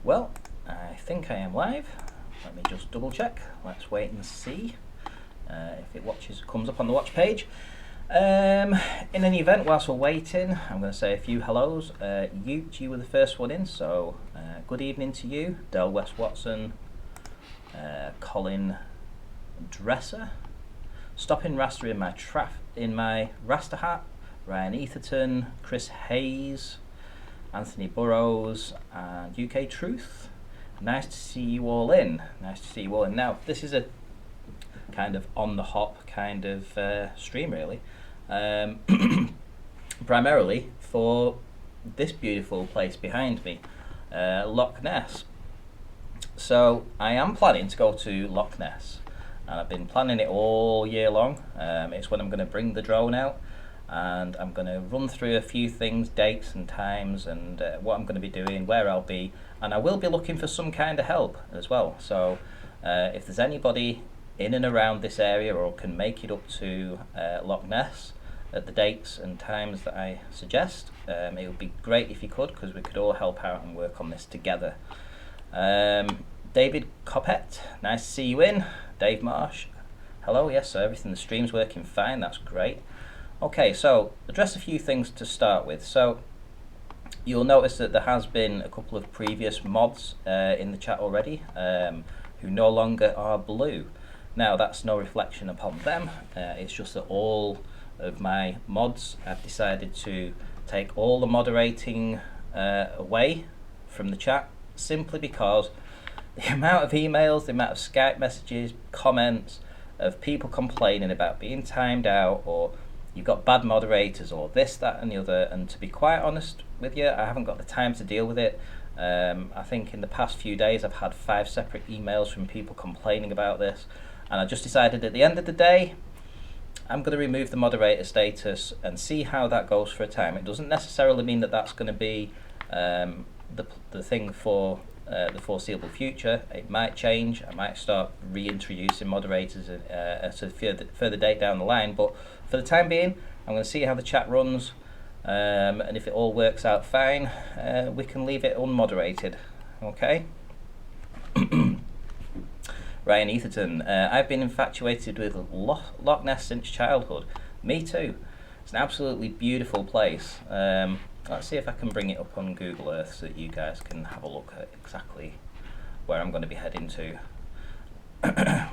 Well, I think I am live. Let me just double check. Let's wait and see if it comes up on the watch page. In any event, whilst we're waiting, I'm going to say a few hellos. You were the first one in, so good evening to you. Del West Watson, Colin Dresser, Stopping Raster in my Raster hat, Ryan Etherton, Chris Hayes, Anthony Burrows, and UK Truth. Nice to see you all in. Nice to see you all in. Now, this is a kind of on the hop kind of stream, really. Primarily for this beautiful place behind me, Loch Ness. So I am planning to go to Loch Ness, and I've been planning it all year long. It's when I'm going to bring the drone out, and I'm going to run through a few things, dates and times, and what I'm going to be doing, where I'll be, and I will be looking for some kind of help as well. So if there's anybody in and around this area or can make it up to Loch Ness at the dates and times that I suggest, it would be great if you could, because we could all help out and work on this together. David Coppett, nice to see you in. Dave Marsh, hello. Yes, so everything, the stream's working fine, that's great. Okay, so address a few things to start with. So you'll notice that there has been a couple of previous mods in the chat already who no longer are blue. Now, that's no reflection upon them. It's just that all of my mods have decided to take all the moderating away from the chat, simply because the amount of emails, the amount of Skype messages, comments of people complaining about being timed out, or you've got bad moderators, or this, that and the other, and to be quite honest with you, I haven't got the time to deal with it. I think in the past few days I've had 5 separate emails from people complaining about this, and I just decided at the end of the day I'm going to remove the moderator status and see how that goes for a time. It doesn't necessarily mean that that's going to be the thing for the foreseeable future. It might change. I might start reintroducing moderators at a further date down the line, but for the time being I'm going to see how the chat runs, and if it all works out fine, we can leave it unmoderated. Okay. Ryan Etherton, I've been infatuated with Loch Ness since childhood. Me too. It's an absolutely beautiful place. Let's see if I can bring it up on Google Earth so that you guys can have a look at exactly where I'm going to be heading to. So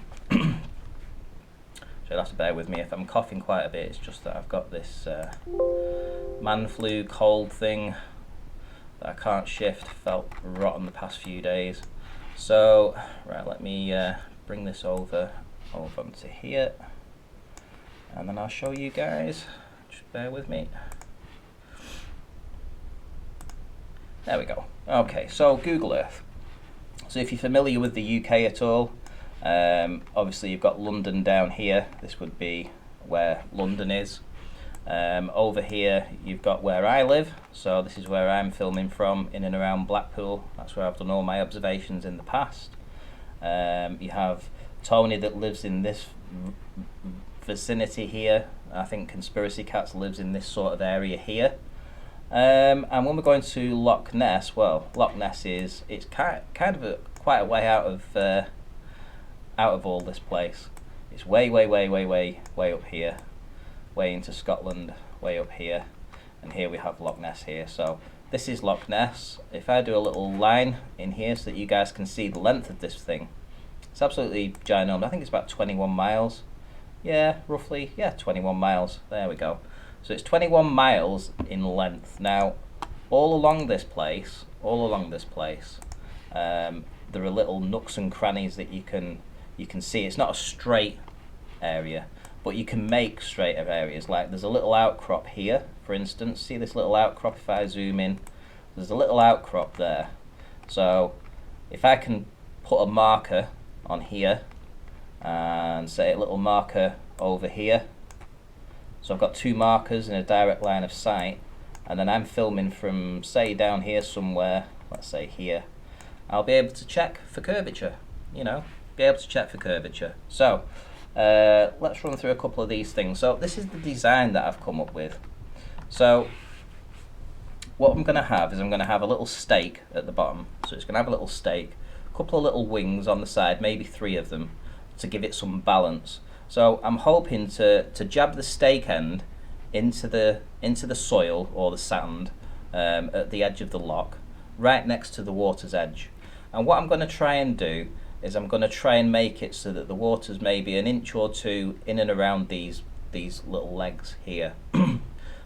you'll have to bear with me if I'm coughing quite a bit. It's just that I've got this man flu cold thing that I can't shift. Felt rotten the past few days. So, right, let me bring this over onto here, and then I'll show you guys. Just bear with me. There we go. Okay, so Google Earth. So if you're familiar with the UK at all, obviously you've got London down here. This would be where London is. Over here you've got where I live, so this is where I'm filming from, in and around Blackpool. That's where I've done all my observations in the past. You have Tony that lives in this vicinity here. I think Conspiracy Cats lives in this sort of area here. And when we're going to Loch Ness, well, Loch Ness it's kind of quite a way out of all this place. It's way up here. Way into Scotland, way up here, and here we have Loch Ness here. So this is Loch Ness. If I do a little line in here so that you guys can see the length of this thing, it's absolutely ginormous. I think it's about 21 miles. Yeah, roughly, yeah, 21 miles. There we go. So it's 21 miles in length. Now, all along this place, there are little nooks and crannies that you can see. It's not a straight area, but you can make straighter areas. Like there's a little outcrop here, for instance. See this little outcrop? If I zoom in, there's a little outcrop there. So if I can put a marker on here and say a little marker over here, so I've got 2 markers in a direct line of sight, and then I'm filming from, say, down here somewhere, let's say here, I'll be able to check for curvature, So let's run through a couple of these things. So this is the design that I've come up with. So what I'm going to have is I'm going to have a little stake at the bottom. So it's going to have a little stake, a couple of little wings on the side, maybe 3 of them, to give it some balance. So I'm hoping to jab the stake end into the soil or the sand at the edge of the loch, right next to the water's edge. And what I'm going to try and do is I'm going to try and make it so that the water's maybe an inch or 2 in and around these little legs here.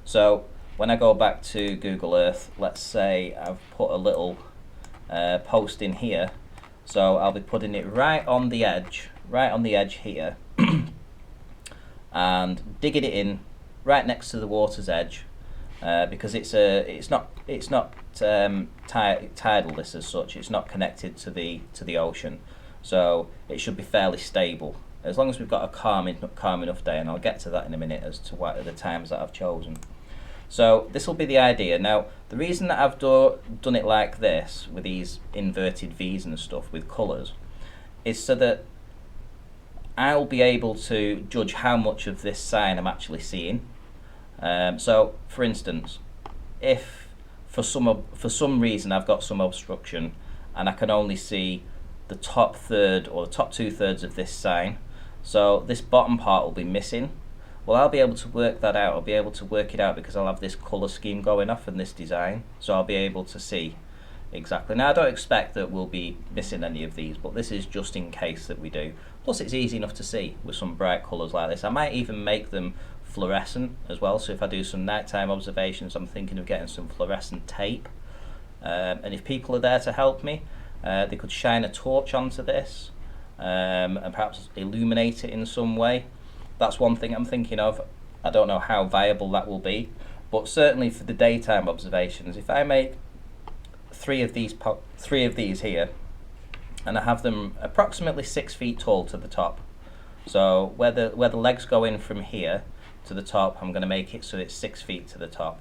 So when I go back to Google Earth, let's say I've put a little post in here, so I'll be putting it right on the edge here, and digging it in right next to the water's edge, because it's not tidal, this as such. It's not connected to the ocean, so it should be fairly stable as long as we've got a calm enough day, and I'll get to that in a minute as to what are the times that I've chosen. So this will be the idea. Now the reason that I've done it like this with these inverted V's and stuff with colours is so that I'll be able to judge how much of this sign I'm actually seeing. So for instance, if for some reason I've got some obstruction and I can only see the top third or the top 2/3 of this sign, so this bottom part will be missing. Well, I'll be able to work that out. I'll be able to work it out because I'll have this colour scheme going off in this design, so I'll be able to see exactly. Now I don't expect that we'll be missing any of these, but this is just in case that we do. Plus it's easy enough to see with some bright colours like this. I might even make them fluorescent as well, so if I do some nighttime observations, I'm thinking of getting some fluorescent tape, and if people are there to help me, they could shine a torch onto this and perhaps illuminate it in some way. That's one thing I'm thinking of. I don't know how viable that will be, but certainly for the daytime observations, if I make 3 of these here, and I have them approximately 6 feet tall to the top. So where the legs go in from here to the top, I'm going to make it so it's 6 feet to the top.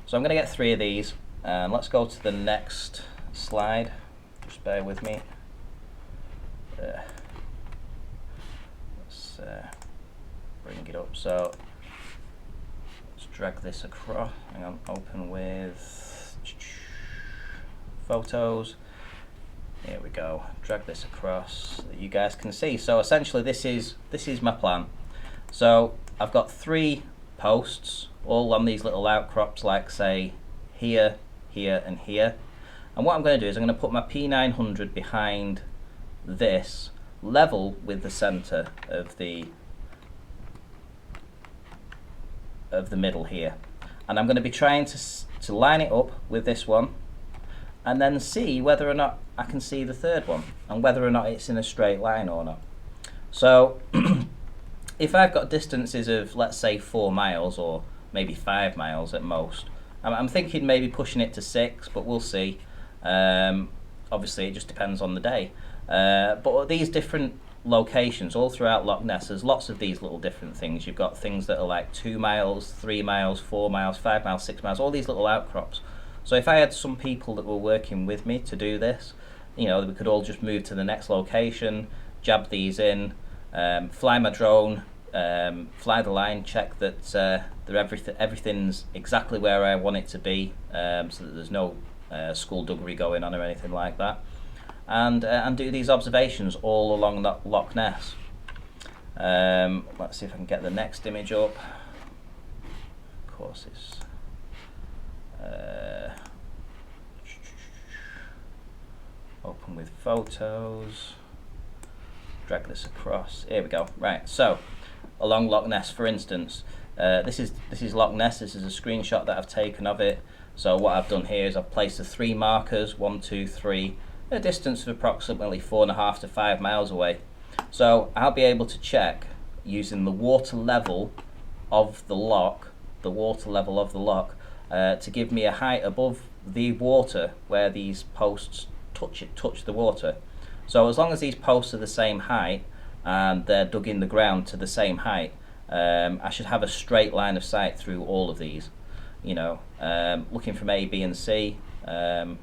So I'm going to get 3 of these, and let's go to the next slide. Just bear with me. Let's bring it up. So let's drag this across. Hang on, open with photos. Here we go. Drag this across so that you guys can see. So essentially this is my plan. So I've got 3 posts all on these little outcrops, like say here, here and here. And what I'm going to do is I'm going to put my P900 behind this, level with the center of the middle here. And I'm going to be trying to line it up with this one, and then see whether or not I can see the third one, and whether or not it's in a straight line or not. So if I've got distances of, let's say, 4 miles or maybe 5 miles at most, I'm thinking maybe pushing it to 6, but we'll see. Obviously it just depends on the day. But these different locations all throughout Loch Ness, there's lots of these little different things. You've got things that are like 2 miles, 3 miles, 4 miles, 5 miles, 6 miles, all these little outcrops. So if I had some people that were working with me to do this, you know, we could all just move to the next location, jab these in, fly my drone, fly the line, check that everything's exactly where I want it to be, so that there's no skullduggery going on or anything like that, and do these observations all along that Loch Ness. Let's see if I can get the next image up. Of course it's open with photos, drag this across. Here we go. Right, so along Loch Ness, for instance, this is Loch Ness. This is a screenshot that I've taken of it. So what I've done here is I've placed the 3 markers, 1, 2, 3, at a distance of approximately 4.5 to 5 miles away. So I'll be able to check using the water level of the loch, to give me a height above the water where these posts touch the water. So as long as these posts are the same height and they're dug in the ground to the same height, I should have a straight line of sight through all of these. You know, looking from A, B, and C, and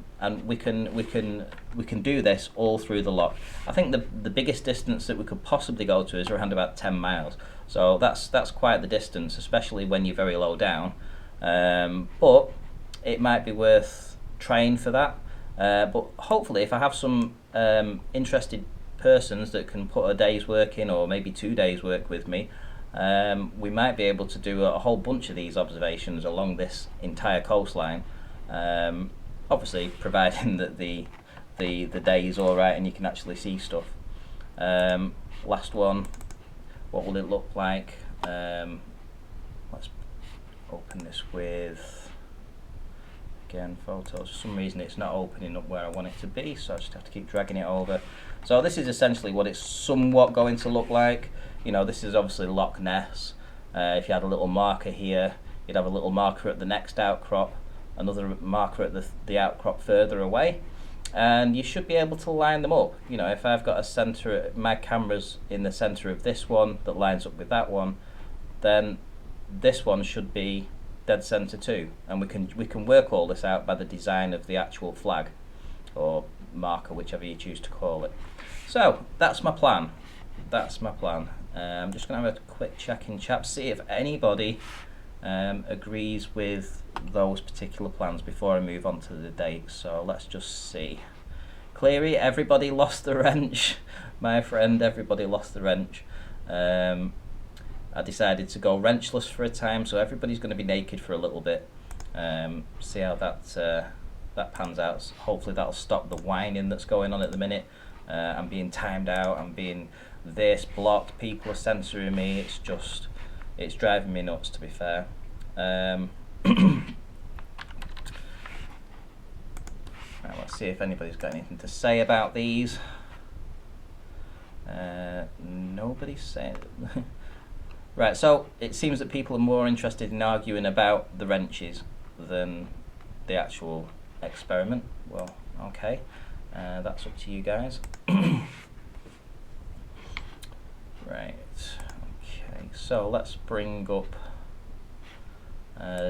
we can do this all through the loch. I think the biggest distance that we could possibly go to is around about 10 miles. So that's quite the distance, especially when you're very low down. But it might be worth trying for that. But hopefully, if I have some interested persons that can put a day's work in, or maybe 2 days work with me, we might be able to do a whole bunch of these observations along this entire coastline. Obviously, providing that the day is all right and you can actually see stuff. Last one, what will it look like? Let's open this with, again, photos. For some reason it's not opening up where I want it to be, so I just have to keep dragging it over. So this is essentially what it's somewhat going to look like. You know, this is obviously Loch Ness. If you had a little marker here, you'd have a little marker at the next outcrop, another marker at the outcrop further away, and you should be able to line them up. You know, if I've got a center, my camera's in the center of this one that lines up with that one, then this one should be dead center too, and we can work all this out by the design of the actual flag or marker, whichever you choose to call it. So that's my plan. That's my plan. I'm just going to have a quick check in chat, see if anybody agrees with those particular plans before I move on to the dates. So let's just see. Cleary, everybody lost the wrench. My friend, everybody lost the wrench. I decided to go wrenchless for a time, so everybody's going to be naked for a little bit. See how that pans out. Hopefully that'll stop the whining that's going on at the minute. I'm being timed out, I'm being this blocked, people are censoring me, it's driving me nuts, to be fair. Right, let's see if anybody's got anything to say about these. Nobody's saying it. Right, so it seems that people are more interested in arguing about the wrenches than the actual experiment. Well, okay, that's up to you guys. Right, okay, so let's bring up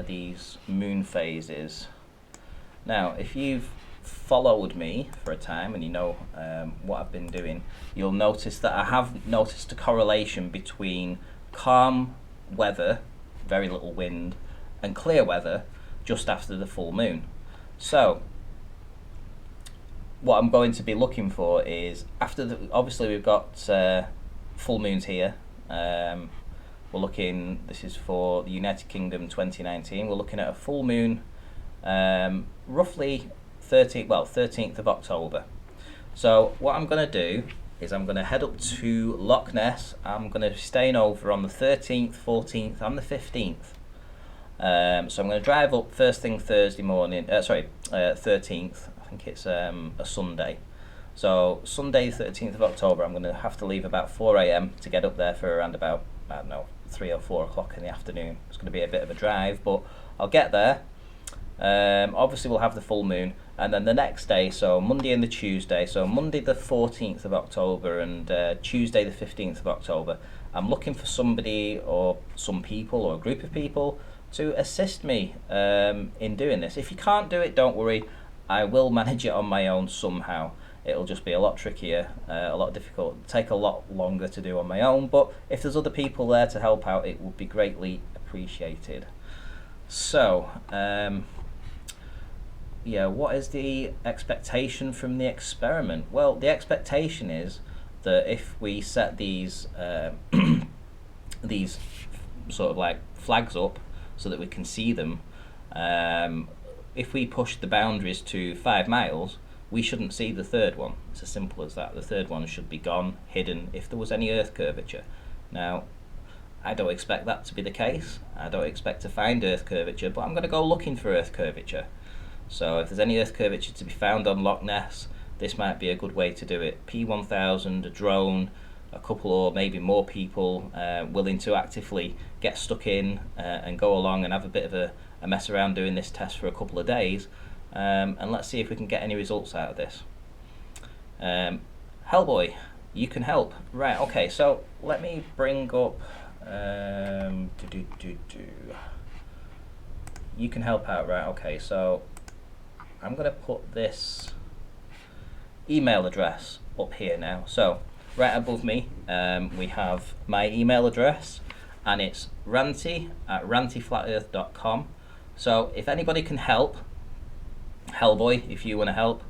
these moon phases. Now, if you've followed me for a time and you know what I've been doing, you'll notice that I have noticed a correlation between calm weather, very little wind, and clear weather just after the full moon. So what I'm going to be looking for is after obviously we've got full moons here. We're looking, this is for the United Kingdom 2019, we're looking at a full moon roughly 13th of October. So what I'm going to do is I'm going to head up to Loch Ness. I'm going to be staying over on the 13th, 14th and the 15th. So I'm going to drive up first thing Thursday morning, 13th, I think it's a Sunday. So Sunday 13th of October, I'm going to have to leave about 4 AM to get up there for around about, I don't know, 3 or 4 o'clock in the afternoon. It's going to be a bit of a drive, but I'll get there. Obviously we'll have the full moon, and then the next day, so Monday and the Tuesday, so Monday the 14th of October and Tuesday the 15th of October, I'm looking for somebody or some people or a group of people to assist me in doing this. If you can't do it, don't worry, I will manage it on my own somehow. It'll just be a lot trickier, a lot difficult, take a lot longer to do on my own, but if there's other people there to help out, it would be greatly appreciated. So, yeah, what is the expectation from the experiment? Well, the expectation is that if we set these these sort of like flags up so that we can see them, if we push the boundaries to 5 miles, we shouldn't see the third one. It's as simple as that. The third one should be gone, hidden, if there was any earth curvature. Now, I don't expect that to be the case. I don't expect to find earth curvature, but I'm going to go looking for earth curvature. So if there's any earth curvature to be found on Loch Ness, this might be a good way to do it. P1000, a drone, a couple or maybe more people willing to actively get stuck in and go along and have a bit of a mess around doing this test for a couple of days. And let's see if we can get any results out of this. Hellboy, you can help. Right, okay, so let me bring up you can help out, right? Okay, so I'm going to put this email address up here now. So right above me we have my email address, and it's ranty@rantyflatearth.com. So if anybody can help, Hellboy, if you want to help,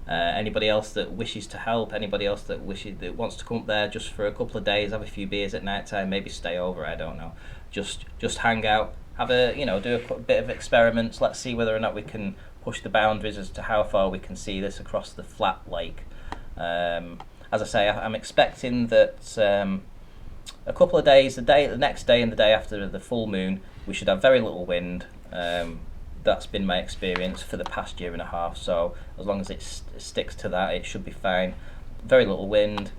anybody else that wishes to help, anybody else that wants to come up there just for a couple of days, have a few beers at night time, maybe stay over, I don't know, just hang out, have a, do a bit of experiments. Let's see whether or not we can push the boundaries as to how far we can see this across the flat lake. As I say, I'm expecting that a couple of days, the next day and the day after the full moon, we should have very little wind. That's been my experience for the past year and a half, so as long as it sticks to that, it should be fine. Very little wind,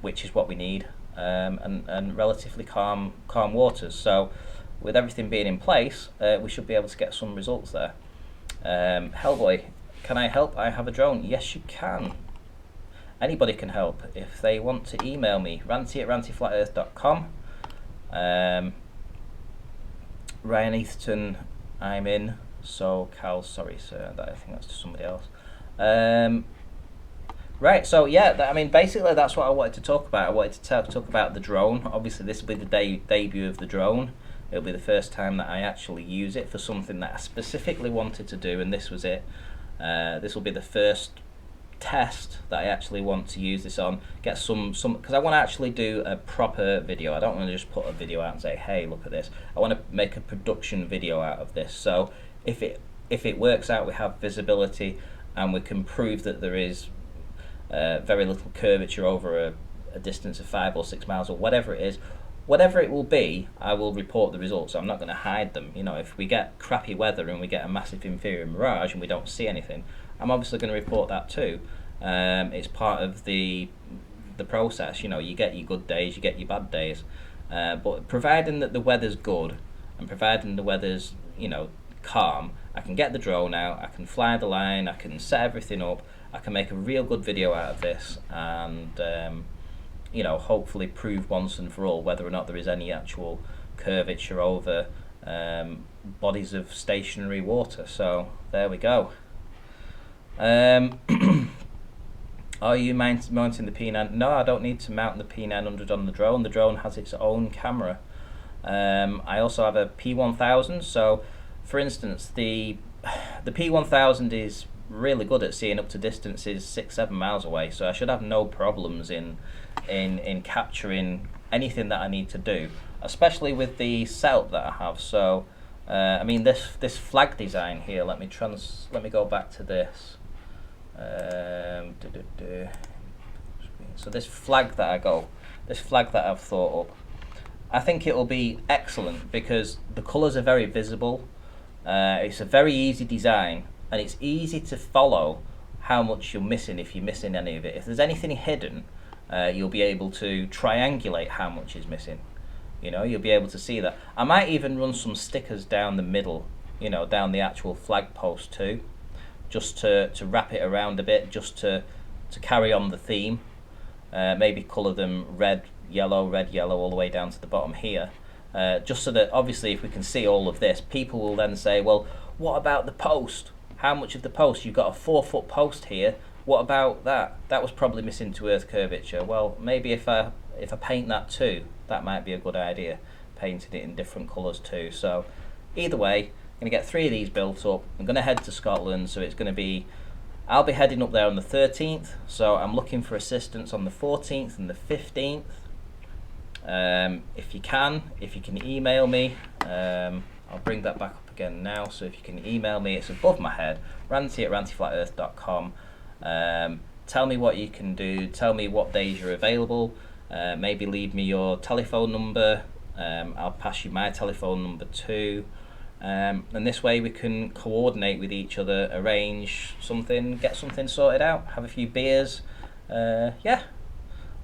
which is what we need, and relatively calm waters. So with everything being in place, we should be able to get some results there. Hellboy, can I help? I have a drone. Yes, you can. Anybody can help. If they want to email me, ranty@rantyflatearth.com. Ryan Easton, I'm in. So Cal, sorry sir, I think that's to somebody else. Right, so yeah, basically that's what I wanted to talk about. I wanted to talk about the drone. Obviously this will be the debut of the drone. It'll be the first time that I actually use it for something that I specifically wanted to do, and this was it. This will be the first test that I actually want to use this on. Get some because I want to actually do a proper video. I don't want to just put a video out and say, hey, look at this. I want to make a production video out of this. So if it works out, we have visibility and we can prove that there is very little curvature over a distance of 5 or 6 miles or whatever it is. Whatever it will be, I will report the results. I'm not going to hide them. If we get crappy weather and we get a massive inferior mirage and we don't see anything, I'm obviously going to report that too. It's part of the process. You get your good days, you get your bad days. But providing that the weather's good and providing the weather's calm, I can get the drone out, I can fly the line, I can set everything up, I can make a real good video out of this, and hopefully prove once and for all whether or not there is any actual curvature over bodies of stationary water. So there we go. Are you mounting the P9? No, I don't need to mount the P900 on the drone. The drone has its own camera. I also have a P1000. So, for instance, the P1000 is really good at seeing up to distances 6-7 miles away. So I should have no problems in capturing anything that I need to do, especially with the setup that I have. So, this flag design here. Let me go back to this. So this flag that I've thought up, I think it will be excellent because the colours are very visible. It's a very easy design and it's easy to follow how much you're missing if you're missing any of it. If there's anything hidden, you'll be able to triangulate how much is missing. You'll be able to see that. I might even run some stickers down the middle, down the actual flag post too, just to wrap it around a bit, just to carry on the theme. Maybe colour them red, yellow, all the way down to the bottom here. Just so that obviously if we can see all of this, people will then say, well, what about the post? How much of the post? You've got a 4-foot post here. What about that? That was probably missing to earth curvature. Well, maybe if I paint that too, that might be a good idea. Painting it in different colours too. So either way, I'm going to get 3 of these built up. I'm going to head to Scotland, so it's going to be, I'll be heading up there on the 13th, so I'm looking for assistance on the 14th and the 15th. If you can email me, I'll bring that back up again now, so if you can email me, it's above my head, ranty@rantyflatearth.com. Tell me what you can do, tell me what days you're available, maybe leave me your telephone number, I'll pass you my telephone number too. And this way we can coordinate with each other, arrange something, get something sorted out, have a few beers. Yeah,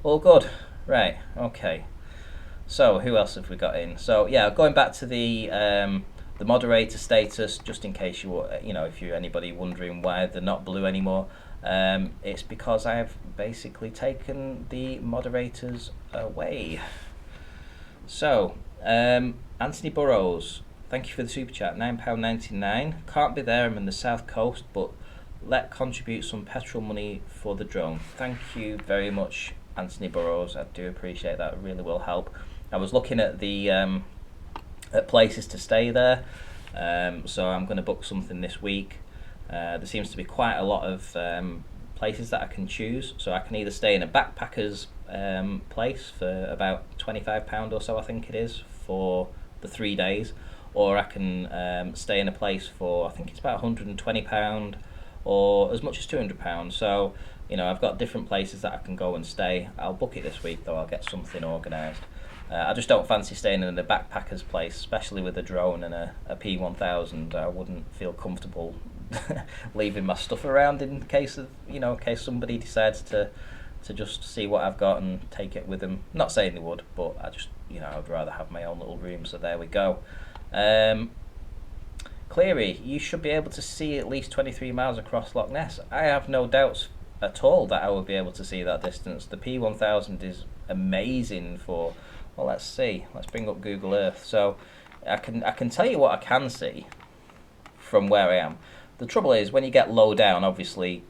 all good. Right, okay. So who else have we got in? So yeah, going back to the moderator status, just in case if you're anybody wondering why they're not blue anymore, it's because I've basically taken the moderators away. So Anthony Burrows, thank you for the super chat, £9.99. Can't be there, I'm in the south coast, but let contribute some petrol money for the drone. Thank you very much, Anthony Burrows. I do appreciate that. It really will help. I was looking at the at places to stay there. So I'm going to book something this week. There seems to be quite a lot of places that I can choose, so I can either stay in a backpacker's place for about £25 or so, I think it is, for the 3 days, or I can stay in a place for, I think it's about £120 or as much as £200. So I've got different places that I can go and stay. I'll book it this week though. I'll get something organised. I just don't fancy staying in a backpacker's place, especially with a drone and a P1000. I wouldn't feel comfortable leaving my stuff around in case somebody decides to just see what I've got and take it with them. Not saying they would, but I just I'd rather have my own little room. So there we go. Cleary, you should be able to see at least 23 miles across Loch Ness. I have no doubts at all that I will be able to see that distance. The P1000 is amazing for. Well, let's see. Let's bring up Google Earth. So I can tell you what I can see from where I am. The trouble is when you get low down, obviously,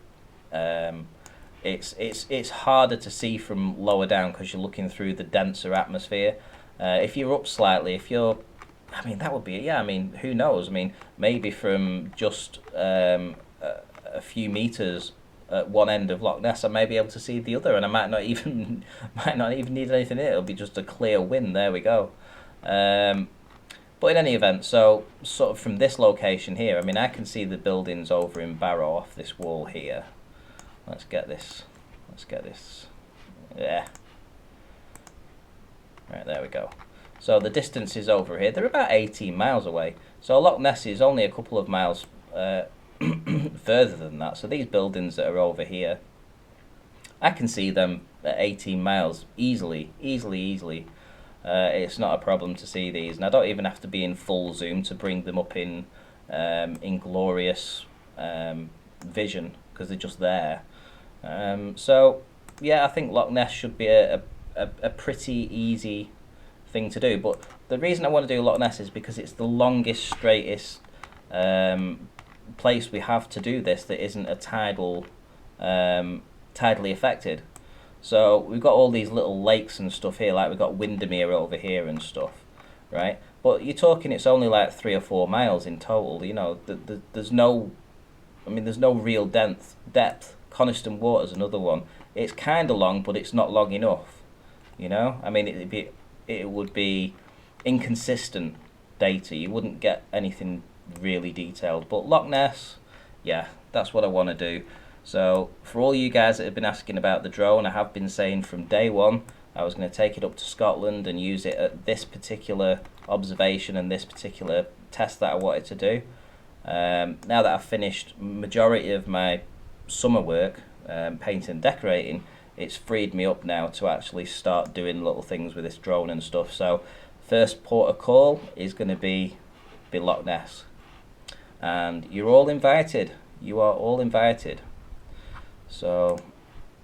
it's harder to see from lower down because you're looking through the denser atmosphere. If you're up slightly, that would be it. Yeah, who knows? Maybe from just a few meters at one end of Loch Ness, I may be able to see the other, and I might not even need anything in it. It'll be just a clear wind. There we go. But in any event, so sort of from this location here, I can see the buildings over in Barrow off this wall here. Let's get this. Yeah. Right, there we go. So the distance is over here. They're about 18 miles away. So Loch Ness is only a couple of miles further than that. So these buildings that are over here, I can see them at 18 miles easily. It's not a problem to see these, and I don't even have to be in full zoom to bring them up in glorious vision because they're just there. So yeah, I think Loch Ness should be a pretty easy thing to do. But the reason I want to do Loch Ness is because it's the longest, straightest place we have to do this that isn't a tidally affected. So we've got all these little lakes and stuff here, like we've got Windermere over here and stuff, right? But you're talking it's only like 3 or 4 miles in total. There's no real depth. Coniston Water's another one. It's kind of long, but it's not long enough. It would be inconsistent data. You wouldn't get anything really detailed. But Loch Ness, yeah, that's what I want to do. So for all you guys that have been asking about the drone, I have been saying from day one I was going to take it up to Scotland and use it at this particular observation and this particular test that I wanted to do. Now that I've finished majority of my summer work, painting and decorating, it's freed me up now to actually start doing little things with this drone and stuff. So first port of call is going to be Loch Ness, and you're all invited. You are all invited. So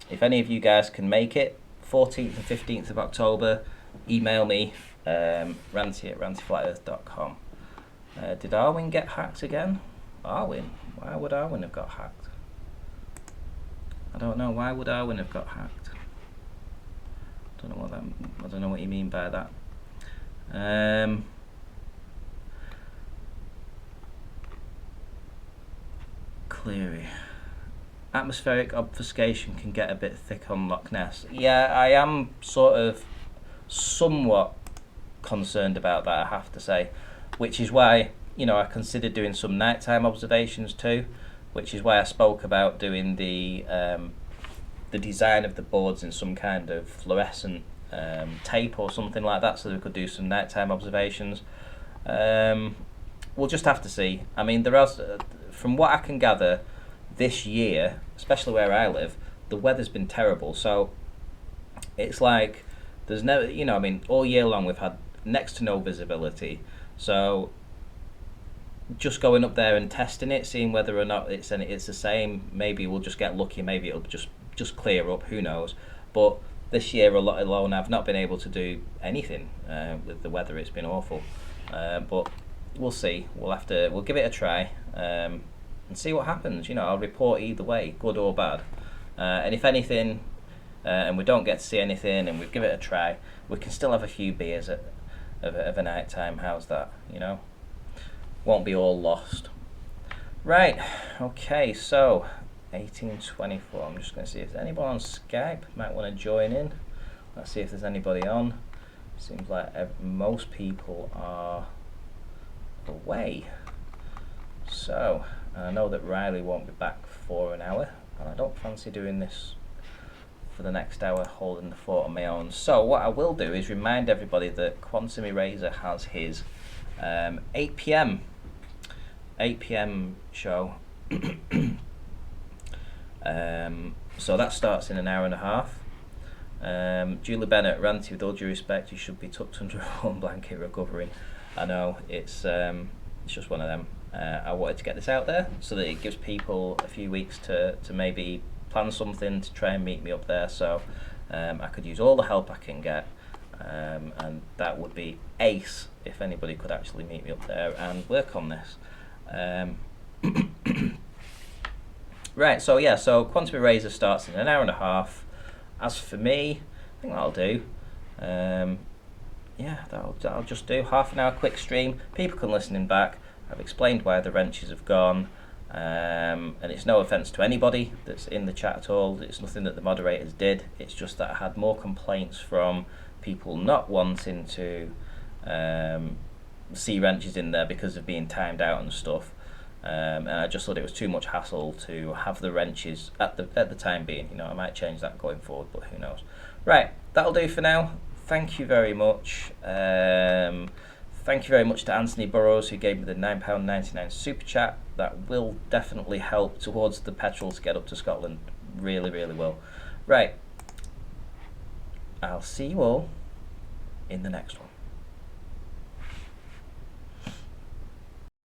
if any of you guys can make it, 14th and 15th of October, email me, ranty@rantyflatearth.com. Did Arwin get hacked again? Arwin? Why would Arwin have got hacked? I don't know. Why would Arwin have got hacked? I don't know what you mean by that. Cleary. Atmospheric obfuscation can get a bit thick on Loch Ness. Yeah, I am sort of somewhat concerned about that, I have to say, which is why I considered doing some nighttime observations too, which is why I spoke about doing the design of the boards in some kind of fluorescent tape or something like that, so that we could do some nighttime observations. We'll just have to see. There are, from what I can gather, this year, especially where I live, the weather's been terrible. So it's like there's never, all year long we've had next to no visibility. So just going up there and testing it, seeing whether or not it's the same. Maybe we'll just get lucky. Maybe it'll just clear up. Who knows? But this year alone, I've not been able to do anything with the weather. It's been awful. But we'll see. We'll give it a try. And see what happens. I'll report either way, good or bad. And if anything, and we don't get to see anything, and we give it a try, we can still have a few beers of a night time. How's that? won't be all lost. Right, okay, so 1824. I'm just going to see if there's anybody on Skype. Might want to join in. Let's see if there's anybody on. Seems like most people are away. So, I know that Riley won't be back for an hour, and I don't fancy doing this for the next hour, holding the fort on my own. So what I will do is remind everybody that Quantum Eraser has his 8 p.m. show. So that starts in an hour and a half. Julie Bennett, Ranty, with all due respect, you should be tucked under a warm blanket recovering. I know, it's just one of them. I wanted to get this out there so that it gives people a few weeks to maybe plan something to try and meet me up there, so I could use all the help I can get, and that would be ace if anybody could actually meet me up there and work on this. Right, so yeah, so Quantum Eraser starts in an hour and a half. As for me, I think that'll do. Yeah, that'll just do. Half an hour quick stream. People can listen in back. I've explained why the wrenches have gone, and it's no offence to anybody that's in the chat at all. It's nothing that the moderators did. It's just that I had more complaints from people not wanting to see wrenches in there because of being timed out and stuff. And I just thought it was too much hassle to have the wrenches at the time being. You know, I might change that going forward, but who knows. Right, that'll do for now. Thank you very much. Thank you very much to Anthony Burrows, who gave me the £9.99 super chat. That will definitely help towards the petrol to get up to Scotland. Really, really will. Right, I'll see you all in the next one.